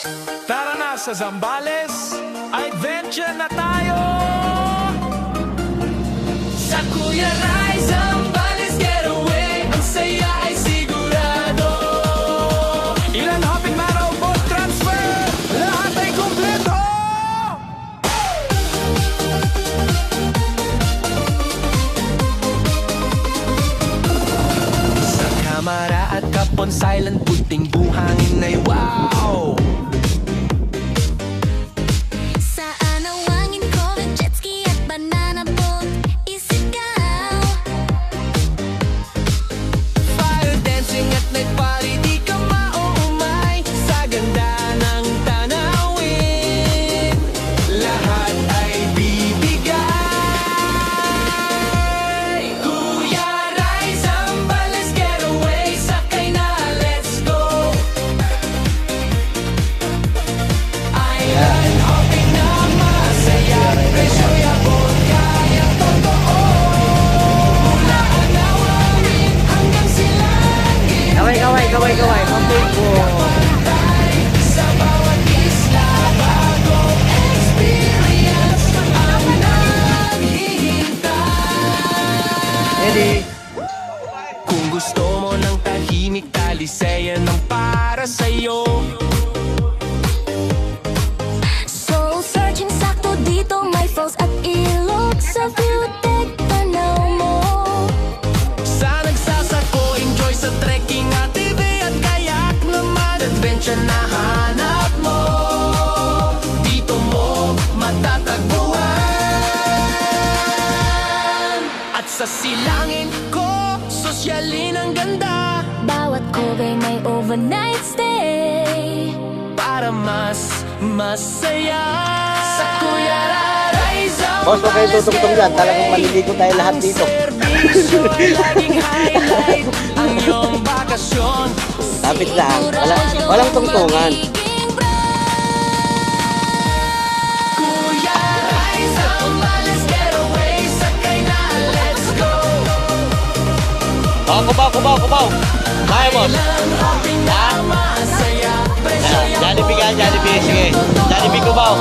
Tara na sa Zambales, adventure na tayo! Sa Kuya Rai, Zambales getaway, ang saya ay sigurado. Ilan hopping maraw, boat transfer, lahat ay kumpleto! Sa kamara at kapon silent, puting buhangin ay wow! Sa anawangin ko, jet ski at banana boat, isigaw. Fire dancing at night party, di ka mauumay sa ganda ng tanawin. Lahat ay bibigay. Kuya Rai, Zambales getaway, sakay na, let's go. Island hopping na masaya, presyo yabon, kaya totoo. Mula anawangin hanggang silangin, Kaway, konting po. sa bawat isla, bagong experience ang naghihintay. Ready? Kung gusto mo ng tahimik, Talisayan ang para sa'yo. Soul searching, sakto dito, may falls at ilog. Sa view deck, tanaw mo. Sa nagsasako, enjoy sa trekking, ATV at kayak naman. Adventure na hanap mo, dito mo matatagpuan. At sa silangin ko, sosyalin ang ganda, Bawat Kobe may overnight stay. para mas masaya. Sa Kuya Rai, Boss, huwag kayo tutugtog dyan. Talagang maliligo tayo lahat dito. Servisyo, laging highlight ang iyong bakasyon. Lapit lang. Walang tungtungan. Kuya Rai, Zambales getaway, sakay na, let's go. Oh, kubaw. Kaya, boss. Island hopping na masaya, presyo Jollibee ka, Jollibee. Sige. Jollibee kubaw.